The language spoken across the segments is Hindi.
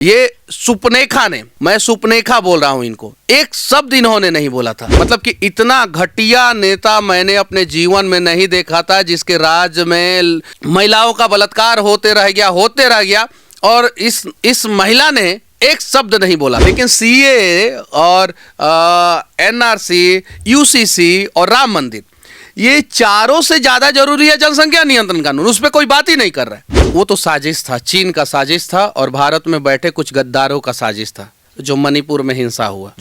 ये सुपनेखा ने, मैं सुपनेखा बोल रहा हूं इनको, एक शब्द इन्होंने नहीं बोला था। मतलब कि इतना घटिया नेता मैंने अपने जीवन में नहीं देखा था, जिसके राज में महिलाओं का बलात्कार होते रह गया और इस महिला ने एक शब्द नहीं बोला। लेकिन सीए और एनआरसी, यूसीसी और राम मंदिर, ये चारों से ज्यादा जरूरी है जनसंख्या नियंत्रण कानून। उस पर कोई बात ही नहीं कर रहा है। वो तो साजिश था, चीन का साजिश था और भारत में बैठे कुछ गद्दारों का साजिश था, जो मणिपुर में हिंसा हुआ।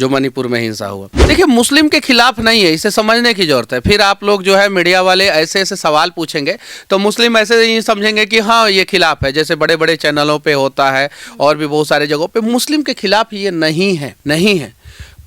देखिए, मुस्लिम के खिलाफ नहीं है, इसे समझने की जरूरत है। फिर आप लोग जो है मीडिया वाले ऐसे ऐसे सवाल पूछेंगे तो मुस्लिम ऐसे ही समझेंगे कि हाँ ये खिलाफ है, जैसे बड़े बड़े चैनलों पे होता है और भी बहुत सारे जगहों पे। मुस्लिम के खिलाफ ये नहीं है।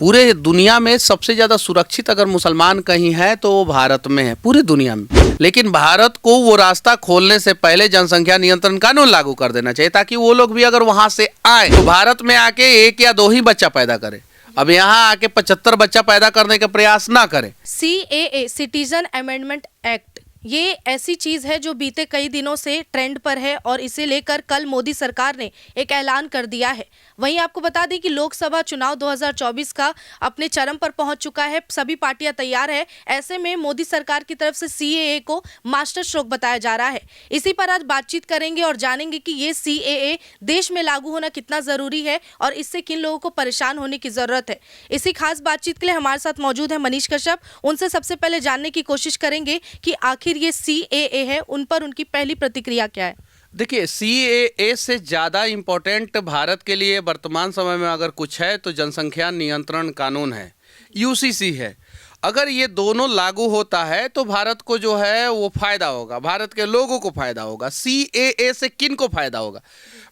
पूरे दुनिया में सबसे ज्यादा सुरक्षित अगर मुसलमान कहीं है तो वो भारत में है, पूरी दुनिया में। लेकिन भारत को वो रास्ता खोलने से पहले जनसंख्या नियंत्रण कानून लागू कर देना चाहिए, ताकि वो लोग भी अगर वहां से आए तो भारत में आके 1 या 2 ही बच्चा पैदा करे। अब यहाँ आके 75 बच्चा पैदा करने का प्रयास ना करे। CAA, सिटीजन अमेंडमेंट एक्ट, ये ऐसी चीज है जो बीते कई दिनों से ट्रेंड पर है और इसे लेकर कल मोदी सरकार ने एक ऐलान कर दिया है। वहीं आपको बता दें कि लोकसभा चुनाव 2024 का अपने चरम पर पहुंच चुका है, सभी पार्टियां तैयार है। ऐसे में मोदी सरकार की तरफ से CAA को मास्टर स्ट्रोक बताया जा रहा है। इसी पर आज बातचीत करेंगे और जानेंगे कि ये CAA देश में लागू होना कितना जरूरी है और इससे किन लोगों को परेशान होने की जरूरत है। इसी खास बातचीत के लिए हमारे साथ मौजूद है मनीष कश्यप। उनसे सबसे पहले जानने की कोशिश करेंगे कि आखिर ये CAA है, उन पर उनकी पहली प्रतिक्रिया क्या है। देखिए, CAA से ज़्यादा इम्पोर्टेंट भारत के लिए वर्तमान समय में अगर कुछ है तो जनसंख्या नियंत्रण कानून है, UCC है। अगर ये दोनों लागू होता है तो भारत को जो है वो फायदा होगा, भारत के लोगों को फायदा होगा। CAA से किन को फायदा होगा?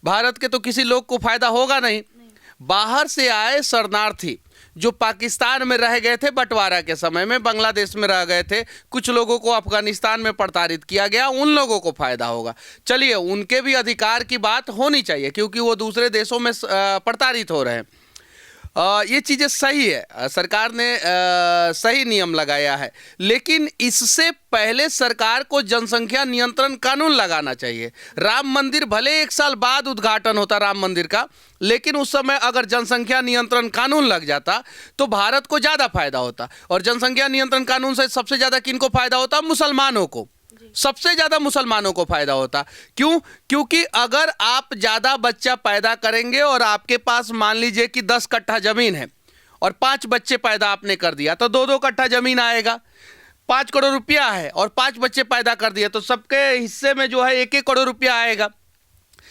भारत के तो किसी लोग को फायदा होगा नहीं। बाहर से आए शरणार्थी जो पाकिस्तान में रह गए थे, बंटवारा के समय में बांग्लादेश में रह गए थे, कुछ लोगों को अफगानिस्तान में प्रताड़ित किया गया, उन लोगों को फायदा होगा। चलिए, उनके भी अधिकार की बात होनी चाहिए, क्योंकि वो दूसरे देशों में प्रताड़ित हो रहे हैं। ये चीज़ें सही है, सरकार ने सही नियम लगाया है। लेकिन इससे पहले सरकार को जनसंख्या नियंत्रण कानून लगाना चाहिए। राम मंदिर भले 1 साल बाद उद्घाटन होता राम मंदिर का, लेकिन उस समय अगर जनसंख्या नियंत्रण कानून लग जाता तो भारत को ज़्यादा फायदा होता। और जनसंख्या नियंत्रण कानून से सबसे ज़्यादा किनको फायदा होता? मुसलमानों को, सबसे ज्यादा मुसलमानों को फायदा होता। क्यों? क्योंकि अगर आप ज्यादा बच्चा पैदा करेंगे और आपके पास मान लीजिए कि 10 कट्ठा जमीन है और 5 बच्चे पैदा आपने कर दिया तो 2-2 कट्ठा जमीन आएगा। 5 करोड़ रुपया है और 5 बच्चे पैदा कर दिए तो सबके हिस्से में जो है 1-1 करोड़ रुपया आएगा।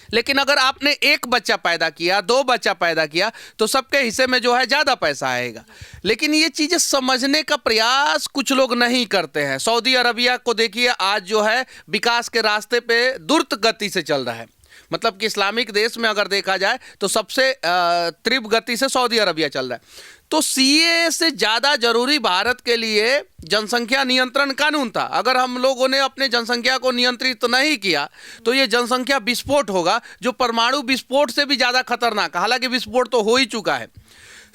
लेकिन अगर आपने 1 बच्चा पैदा किया, 2 बच्चा पैदा किया तो सबके हिस्से में जो है ज़्यादा पैसा आएगा। लेकिन ये चीज़ें समझने का प्रयास कुछ लोग नहीं करते हैं। सऊदी अरबिया को देखिए, आज जो है विकास के रास्ते पे द्रुत गति से चल रहा है। मतलब कि इस्लामिक देश में अगर देखा जाए तो सबसे तीव्र गति से सऊदी अरबिया चल रहा है। तो CAA से ज़्यादा जरूरी भारत के लिए जनसंख्या नियंत्रण कानून था। अगर हम लोगों ने अपने जनसंख्या को नियंत्रित नहीं किया तो ये जनसंख्या विस्फोट होगा, जो परमाणु विस्फोट से भी ज़्यादा खतरनाक। हालांकि विस्फोट तो हो ही चुका है।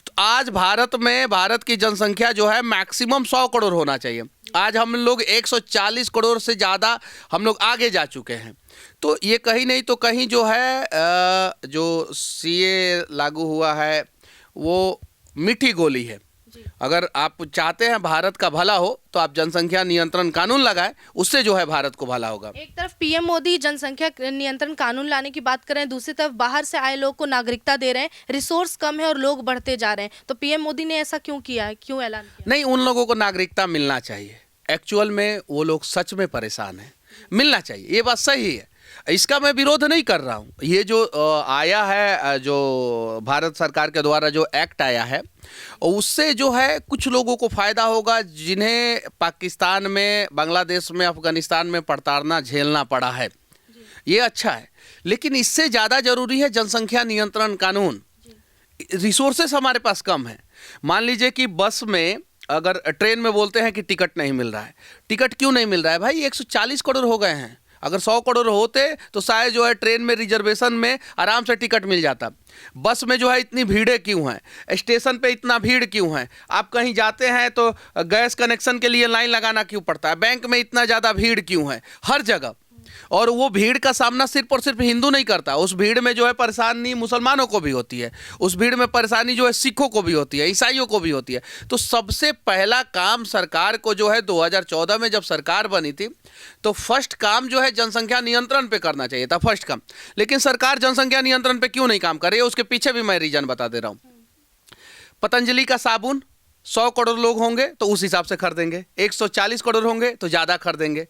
तो आज भारत की जनसंख्या जो है मैक्सिमम 100 करोड़ होना चाहिए। आज हम लोग 140 करोड़ से ज़्यादा हम लोग आगे जा चुके हैं। तो ये कहीं नहीं तो कहीं जो है जो CAA लागू हुआ है वो मीठी गोली है। अगर आप चाहते हैं भारत का भला हो तो आप जनसंख्या नियंत्रण कानून लगाएं, उससे जो है भारत को भला होगा। एक तरफ PM मोदी जनसंख्या नियंत्रण कानून लाने की बात कर रहे हैं, दूसरी तरफ बाहर से आए लोग को नागरिकता दे रहे हैं, रिसोर्स कम है और लोग बढ़ते जा रहे हैं। तो PM मोदी ने ऐसा क्यों किया है, क्यों ऐलान किया? नहीं, उन लोगों को नागरिकता मिलना चाहिए। एक्चुअल में वो लोग सच में परेशान हैं, मिलना चाहिए, ये बात सही है। इसका मैं विरोध नहीं कर रहा हूँ। ये जो आया है, जो भारत सरकार के द्वारा जो एक्ट आया है, उससे जो है कुछ लोगों को फायदा होगा, जिन्हें पाकिस्तान में, बांग्लादेश में, अफगानिस्तान में प्रताड़ना झेलना पड़ा है। ये अच्छा है। लेकिन इससे ज़्यादा जरूरी है जनसंख्या नियंत्रण कानून। रिसोर्सेस हमारे पास कम है। मान लीजिए कि बस में, अगर ट्रेन में बोलते हैं कि टिकट नहीं मिल रहा है। टिकट क्यों नहीं मिल रहा है भाई? 140 करोड़ हो गए हैं। अगर 100 करोड़ होते तो शायद जो है ट्रेन में रिजर्वेशन में आराम से टिकट मिल जाता। बस में जो है इतनी भीड़ें क्यों हैं? स्टेशन पे इतना भीड़ क्यों है? आप कहीं जाते हैं तो गैस कनेक्शन के लिए लाइन लगाना क्यों पड़ता है? बैंक में इतना ज़्यादा भीड़ क्यों है? हर जगह। और वो भीड़ का सामना सिर्फ और सिर्फ हिंदू नहीं करता, उस भीड़ में जो है परेशानी मुसलमानों को भी होती है, उस भीड़ में परेशानी जो है सिखों को भी होती है, ईसाइयों को भी होती है। तो सबसे पहला काम सरकार को जो है 2014 में जब सरकार बनी थी तो फर्स्ट काम जो है जनसंख्या नियंत्रण पे करना चाहिए था, फर्स्ट काम। लेकिन सरकार जनसंख्या नियंत्रण पे क्यों नहीं काम कर रही है, उसके पीछे भी मैं रीजन बता दे रहा हूँ। पतंजलि का साबुन 100 करोड़ लोग होंगे तो उस हिसाब से खरीदेंगे, 140 करोड़ होंगे तो ज़्यादा खरीदेंगे।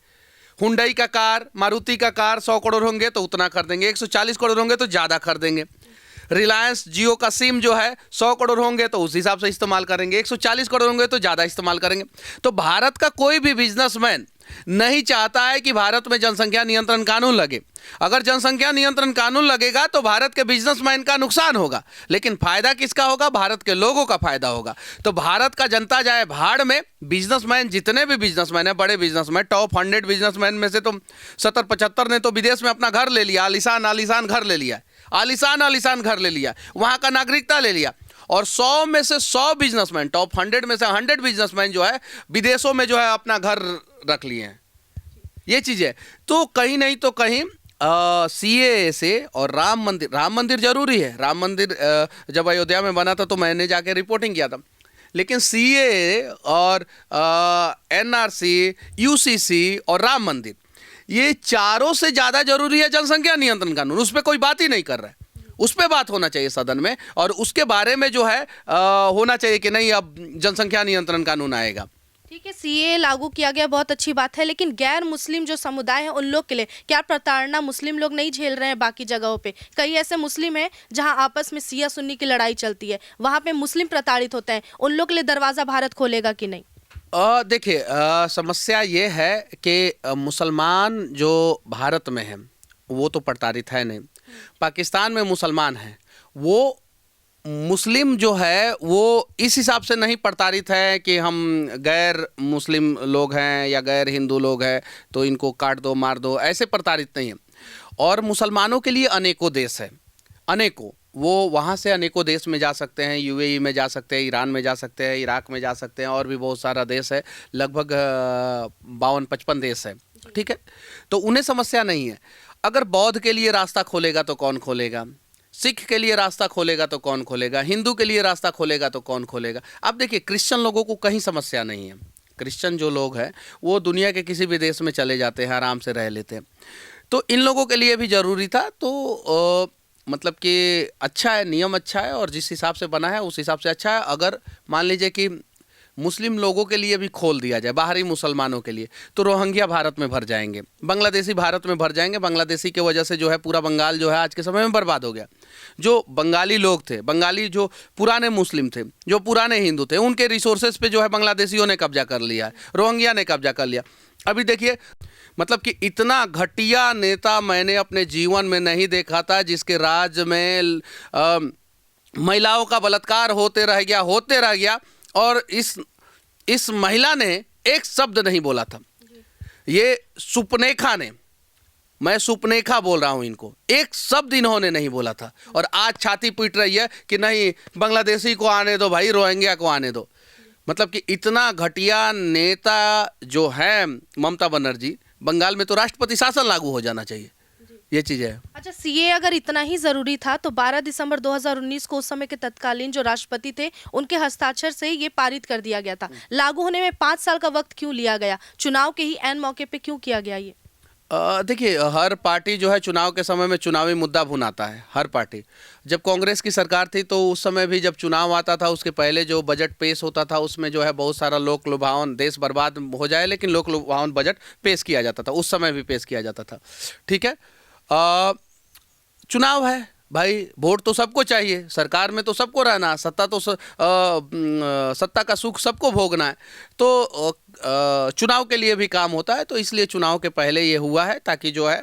हुंडई का कार, मारुति का कार 100 करोड़ होंगे तो उतना खरीदेंगे, 140 करोड़ होंगे तो ज़्यादा खरीदेंगे। रिलायंस जियो का सिम जो है 100 करोड़ होंगे तो उस हिसाब से इस्तेमाल करेंगे, 140 करोड़ होंगे तो ज़्यादा इस्तेमाल करेंगे। तो भारत का कोई भी बिजनेसमैन नहीं चाहता है कि भारत में जनसंख्या नियंत्रण कानून लगे। अगर जनसंख्या नियंत्रण कानून लगेगा तो भारत के बिजनेसमैन का नुकसान होगा, लेकिन फायदा किसका होगा? भारत के लोगों का फायदा होगा। तो भारत का जनता जाए भाड़ में, बिजनेसमैन जितने भी बिजनेसमैन है, बड़े बिजनेसमैन, टॉप 100 बिजनेसमैन में से तो 70-75 ने तो विदेश में अपना घर ले लिया, आलीशान घर ले लिया, आलीशान घर ले लिया, वहाँ का नागरिकता ले लिया। और 100 में से 100 बिजनेसमैन, टॉप 100 में से 100 बिजनेसमैन जो है विदेशों में जो है अपना घर रख लिए हैं। ये चीज़ है। तो कहीं नहीं तो कहीं सीएए से और राम मंदिर जरूरी है। राम मंदिर जब अयोध्या में बना था तो मैंने जाके रिपोर्टिंग किया था, लेकिन सीएए और एनआरसी, यूसीसी और राम मंदिर, ये चारों से ज़्यादा जरूरी है जनसंख्या नियंत्रण कानून। उस पर कोई बात ही नहीं कर रहा है, उस पर बात होना चाहिए सदन में, और उसके बारे में जो है होना चाहिए कि नहीं अब जनसंख्या नियंत्रण कानून आएगा। ठीक है, सीए लागू किया गया, बहुत अच्छी बात है, लेकिन गैर मुस्लिम जो समुदाय है उन लोग के लिए क्या प्रताड़ना मुस्लिम लोग नहीं झेल रहे हैं? बाकी जगहों पे कई ऐसे मुस्लिम हैं जहां आपस में शिया सुन्नी की लड़ाई चलती है, वहां पे मुस्लिम प्रताड़ित होते हैं, उन लोग के लिए दरवाजा भारत खोलेगा कि नहीं? देखिए, समस्या ये है कि मुसलमान जो भारत में है वो तो प्रताड़ित है नहीं। पाकिस्तान में मुसलमान हैं, वो मुस्लिम जो है वो इस हिसाब से नहीं प्रताड़ित है कि हम गैर मुस्लिम लोग हैं या गैर हिंदू लोग हैं तो इनको काट दो, मार दो, ऐसे प्रताड़ित नहीं है। और मुसलमानों के लिए अनेकों देश है, अनेकों, वो वहाँ से अनेकों देश में जा सकते हैं, यूएई में जा सकते हैं, ईरान में जा सकते हैं, इराक में जा सकते हैं, और भी बहुत सारा देश है, लगभग 52-55 देश है। ठीक है, तो उन्हें समस्या नहीं है। अगर बौद्ध के लिए रास्ता खोलेगा तो कौन खोलेगा, सिख के लिए रास्ता खोलेगा तो कौन खोलेगा, हिंदू के लिए रास्ता खोलेगा तो कौन खोलेगा? अब देखिए, क्रिश्चियन लोगों को कहीं समस्या नहीं है। क्रिश्चियन जो लोग हैं वो दुनिया के किसी भी देश में चले जाते हैं, आराम से रह लेते हैं। तो इन लोगों के लिए भी ज़रूरी था। तो मतलब कि अच्छा है, नियम अच्छा है, और जिस हिसाब से बना है उस हिसाब से अच्छा है। अगर मान लीजिए कि मुस्लिम लोगों के लिए भी खोल दिया जाए, बाहरी मुसलमानों के लिए, तो रोहिंग्या भारत में भर जाएंगे, बांग्लादेशी भारत में भर जाएंगे। बांग्लादेशी की वजह से जो है पूरा बंगाल जो है आज के समय में बर्बाद हो गया। जो बंगाली लोग थे, बंगाली जो पुराने मुस्लिम थे, जो पुराने हिंदू थे, उनके रिसोर्सेज पे जो है बांग्लादेशियों ने कब्जा कर लिया है, रोहिंग्या ने कब्जा कर लिया। अभी देखिए, मतलब कि इतना घटिया नेता मैंने अपने जीवन में नहीं देखा था, जिसके राज्य में महिलाओं का बलात्कार होते रह गया, और इस महिला ने एक शब्द नहीं बोला था। ये सुपनेखा ने, मैं सुपनेखा बोल रहा हूं इनको, एक शब्द इन्होंने नहीं बोला था, और आज छाती पीट रही है कि नहीं बांग्लादेशी को आने दो भाई, रोहिंग्या को आने दो। मतलब कि इतना घटिया नेता जो है ममता बनर्जी, बंगाल में तो राष्ट्रपति शासन लागू हो जाना चाहिए, ये चीज़ है। अच्छा, सीए अगर इतना ही जरूरी था तो 12 दिसंबर 2019 को उस समय के तत्कालीन जो राष्ट्रपति थे उनके हस्ताक्षर से ये पारित कर दिया गया था। लागू होने में 5 साल का वक्त क्यों लिया गया? चुनाव के ही ऐन मौके पे क्यों किया गया ये? देखिए, हर पार्टी जो है चुनाव के समय में चुनावी मुद्दा भुनाता है, हर पार्टी। जब कांग्रेस की सरकार थी तो उस समय भी जब चुनाव आता था उसके पहले जो बजट पेश होता था उसमें जो है बहुत सारा लोक लुभावन, देश बर्बाद हो जाए लेकिन लोक लुभावन बजट पेश किया जाता था, उस समय भी पेश किया जाता था। ठीक है, चुनाव है भाई, वोट तो सबको चाहिए, सरकार में तो सबको रहना, सत्ता तो सत्ता का सुख सबको भोगना है, तो चुनाव के लिए भी काम होता है। तो इसलिए चुनाव के पहले ये हुआ है, ताकि जो है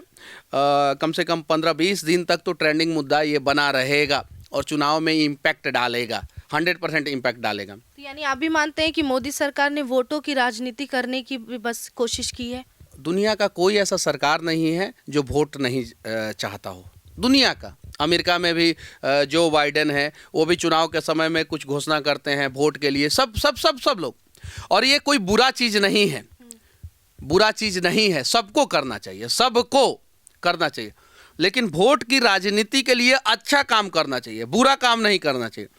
कम से कम 15-20 दिन तक तो ट्रेंडिंग मुद्दा ये बना रहेगा और चुनाव में इम्पैक्ट डालेगा, 100% इम्पैक्ट डालेगा। तो यानी आप भी मानते हैं कि मोदी सरकार ने वोटों की राजनीति करने की भी बस कोशिश की है? दुनिया का कोई ऐसा सरकार नहीं है जो वोट नहीं चाहता हो, दुनिया का। अमेरिका में भी जो बाइडेन है वो भी चुनाव के समय में कुछ घोषणा करते हैं वोट के लिए, सब लोग। और ये कोई बुरा चीज़ नहीं है, बुरा चीज़ नहीं है, सबको करना चाहिए, सबको। करना चाहिए, लेकिन वोट की राजनीति के लिए अच्छा काम करना चाहिए, बुरा काम नहीं करना चाहिए।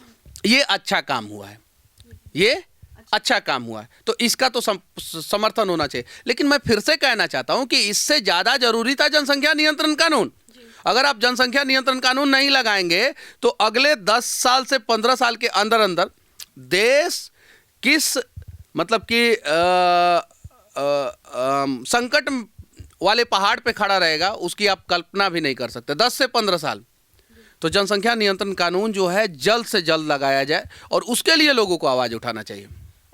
ये अच्छा काम हुआ है, ये अच्छा काम हुआ है, तो इसका तो समर्थन होना चाहिए। लेकिन मैं फिर से कहना चाहता हूं कि इससे ज़्यादा जरूरी था जनसंख्या नियंत्रण कानून। अगर आप जनसंख्या नियंत्रण कानून नहीं लगाएंगे तो अगले 10 साल से 15 साल के अंदर अंदर देश किस मतलब कि संकट वाले पहाड़ पे खड़ा रहेगा, उसकी आप कल्पना भी नहीं कर सकते। 10 से 15 साल। तो जनसंख्या नियंत्रण कानून जो है जल्द से जल्द लगाया जाए और उसके लिए लोगों को आवाज़ उठाना चाहिए।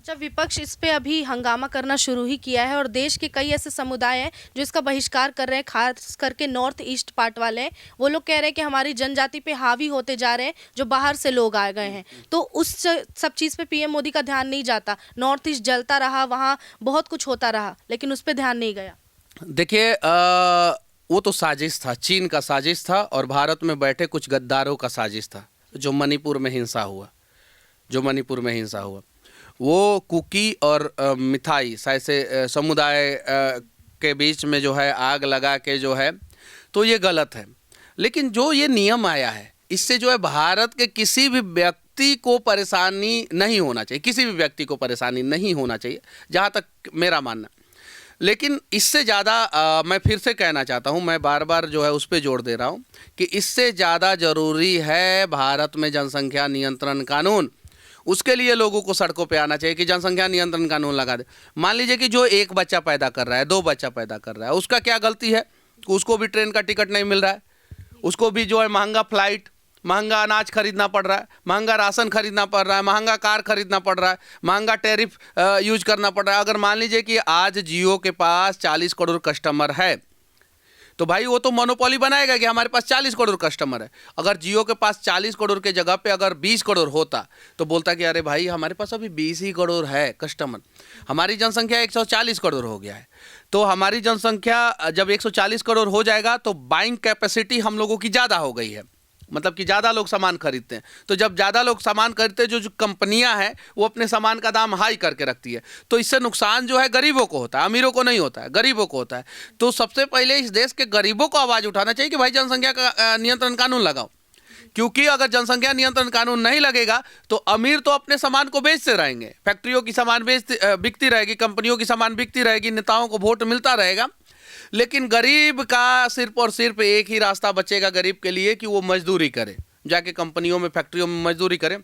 जब विपक्ष इस पे अभी हंगामा करना शुरू ही किया है और देश के कई ऐसे समुदाय हैं जो इसका बहिष्कार कर रहे हैं, खास करके नॉर्थ ईस्ट पार्ट वाले हैं। वो लोग कह रहे हैं कि हमारी जनजाति पे हावी होते जा रहे हैं, जो बाहर से लोग आ गए हैं। तो उस सब चीज़ पे पीएम मोदी का ध्यान नहीं जाता। नॉर्थ ईस्ट जलता रहा, वहाँ बहुत कुछ होता रहा, लेकिन उस पर ध्यान नहीं गया। देखिए वो तो साजिश था, चीन का साजिश था और भारत में बैठे कुछ गद्दारों का साजिश था। जो मणिपुर में हिंसा हुआ, वो कुकी और मिथाई ऐसे समुदाय के बीच में जो है आग लगा के जो है, तो ये गलत है। लेकिन जो ये नियम आया है, इससे जो है भारत के किसी भी व्यक्ति को परेशानी नहीं होना चाहिए, किसी भी व्यक्ति को परेशानी नहीं होना चाहिए, जहाँ तक मेरा मानना। लेकिन इससे ज़्यादा मैं फिर से कहना चाहता हूँ, मैं बार बार जो है उस पर जोर दे रहा हूँ कि इससे ज़्यादा ज़रूरी है भारत में जनसंख्या नियंत्रण कानून। उसके लिए लोगों को सड़कों पे आना चाहिए कि जनसंख्या नियंत्रण कानून लगा दे। मान लीजिए कि जो 1 बच्चा पैदा कर रहा है, 2 बच्चा पैदा कर रहा है, उसका क्या गलती है? उसको भी ट्रेन का टिकट नहीं मिल रहा है, उसको भी जो है महंगा फ्लाइट, महंगा अनाज खरीदना पड़ रहा है, महंगा राशन खरीदना पड़ रहा है, महंगा कार खरीदना पड़ रहा है, महंगा टैरिफ यूज करना पड़ रहा है। अगर मान लीजिए कि आज जियो के पास 40 करोड़ कस्टमर है, तो भाई वो तो मोनोपोली बनाएगा कि हमारे पास 40 करोड़ कस्टमर है। अगर जियो के पास 40 करोड़ के जगह पे अगर 20 करोड़ होता तो बोलता कि अरे भाई हमारे पास अभी 20 ही करोड़ है कस्टमर, हमारी जनसंख्या 140 करोड़ हो गया है। तो हमारी जनसंख्या जब 140 करोड़ हो जाएगा तो बाइंग कैपेसिटी हम लोगों की ज़्यादा हो गई है, मतलब कि ज़्यादा लोग सामान खरीदते हैं। तो जब ज़्यादा लोग सामान खरीदते हैं, जो कंपनियां हैं वो अपने सामान का दाम हाई करके रखती है, तो इससे नुकसान जो है गरीबों को होता है, अमीरों को नहीं होता है, गरीबों को होता है। तो सबसे पहले इस देश के गरीबों को आवाज़ उठाना चाहिए कि भाई जनसंख्या का नियंत्रण कानून लगाओ। क्योंकि अगर जनसंख्या नियंत्रण कानून नहीं लगेगा तो अमीर तो अपने सामान को बेचते रहेंगे, फैक्ट्रियों की सामान बिकती रहेगी, कंपनियों की सामान बिकती रहेगी, नेताओं को वोट मिलता रहेगा। लेकिन गरीब का सिर्फ और सिर्फ एक ही रास्ता बचेगा गरीब के लिए कि वो मजदूरी करे, जाके कंपनियों में, फैक्ट्रियों में मजदूरी करे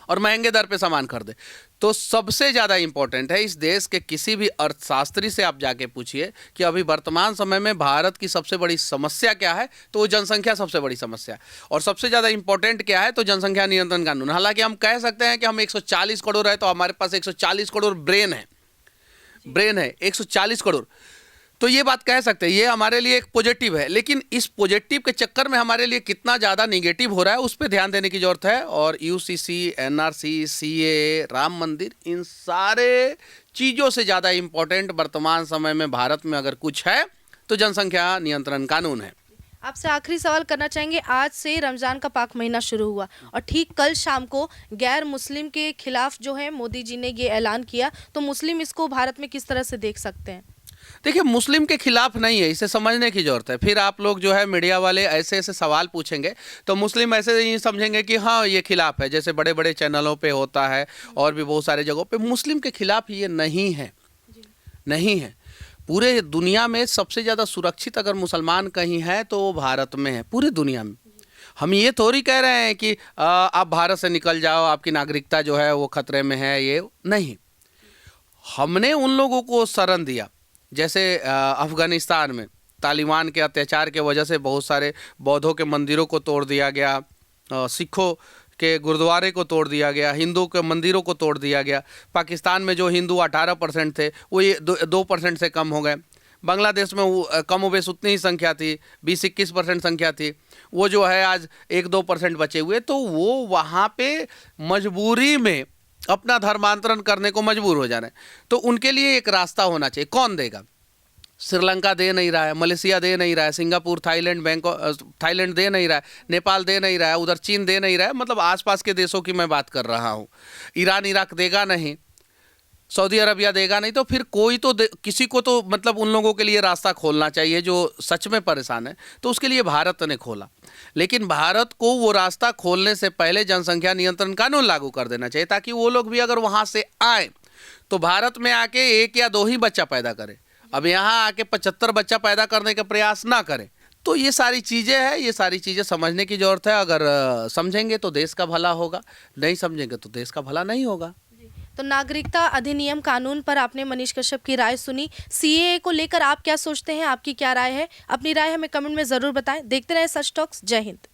और महंगे दर पे सामान खरीदे। तो सबसे ज़्यादा इम्पोर्टेंट है, इस देश के किसी भी अर्थशास्त्री से आप जाके पूछिए कि अभी वर्तमान समय में भारत की सबसे बड़ी समस्या क्या है, तो वो जनसंख्या सबसे बड़ी समस्या है। और सबसे ज़्यादा इम्पोर्टेंट क्या है, तो जनसंख्या नियंत्रण कानून। हालांकि हम कह सकते हैं कि हम 140 करोड़ है तो हमारे पास 140 करोड़ ब्रेन है 140 करोड़, तो ये बात कह सकते हैं, ये हमारे लिए एक पॉजिटिव है। लेकिन इस पॉजिटिव के चक्कर में हमारे लिए कितना ज़्यादा निगेटिव हो रहा है, उस पर ध्यान देने की ज़रूरत है। और यूसीसी, एनआरसी, सीए, राम मंदिर, इन सारे चीज़ों से ज़्यादा इम्पोर्टेंट वर्तमान समय में भारत में अगर कुछ है तो जनसंख्या नियंत्रण कानून है। आपसे आखिरी सवाल करना चाहेंगे, आज से रमज़ान का पाक महीना शुरू हुआ और ठीक कल शाम को गैर मुस्लिम के खिलाफ जो है मोदी जी ने ये ऐलान किया, तो मुस्लिम इसको भारत में किस तरह से देख सकते हैं? देखिए, मुस्लिम के खिलाफ नहीं है, इसे समझने की जरूरत है। फिर आप लोग जो है मीडिया वाले ऐसे ऐसे सवाल पूछेंगे तो मुस्लिम ऐसे ही समझेंगे कि हाँ ये खिलाफ है, जैसे बड़े बड़े चैनलों पे होता है और भी बहुत सारे जगहों पे। मुस्लिम के खिलाफ ये नहीं है, नहीं है। पूरे दुनिया में सबसे ज़्यादा सुरक्षित अगर मुसलमान कहीं है तो वो भारत में है, पूरी दुनिया में। हम ये थोड़ी कह रहे हैं कि आप भारत से निकल जाओ, आपकी नागरिकता जो है वो खतरे में है, ये नहीं। हमने उन लोगों को शरण दिया, जैसे अफ़गानिस्तान में तालिबान के अत्याचार के वजह से बहुत सारे बौद्धों के मंदिरों को तोड़ दिया गया, सिखों के गुरुद्वारे को तोड़ दिया गया, हिंदू के मंदिरों को तोड़ दिया गया। पाकिस्तान में जो हिंदू 18% थे वो ये 2% से कम हो गए। बांग्लादेश में कमोबेश उतनी ही संख्या थी, 20-21% संख्या थी, वो जो है आज 1-2% बचे हुए। तो वो वहाँ पे मजबूरी में अपना धर्मांतरण करने को मजबूर हो जा रहे हैं। तो उनके लिए एक रास्ता होना चाहिए। कौन देगा? श्रीलंका दे नहीं रहा है, मलेशिया दे नहीं रहा है, सिंगापुर, थाईलैंड दे नहीं रहा है, नेपाल दे नहीं रहा है, उधर चीन दे नहीं रहा है, मतलब आसपास के देशों की मैं बात कर रहा हूँ। ईरान, इराक देगा नहीं, सऊदी अरबिया देगा नहीं, तो फिर कोई तो किसी को तो मतलब उन लोगों के लिए रास्ता खोलना चाहिए जो सच में परेशान है, तो उसके लिए भारत ने खोला। लेकिन भारत को वो रास्ता खोलने से पहले जनसंख्या नियंत्रण कानून लागू कर देना चाहिए, ताकि वो लोग भी अगर वहाँ से आए तो भारत में आके 1 या 2 ही बच्चा पैदा करें, अब यहाँ आके 75 बच्चा पैदा करने का प्रयास ना करें। तो ये सारी चीज़ें हैं, ये सारी चीज़ें समझने की ज़रूरत है। अगर समझेंगे तो देश का भला होगा, नहीं समझेंगे तो देश का भला नहीं होगा। तो नागरिकता अधिनियम कानून पर आपने मनीष कश्यप की राय सुनी। सीएए को लेकर आप क्या सोचते हैं, आपकी क्या राय है? अपनी राय हमें कमेंट में ज़रूर बताएं। देखते रहें सच टॉक्स। जय हिंद।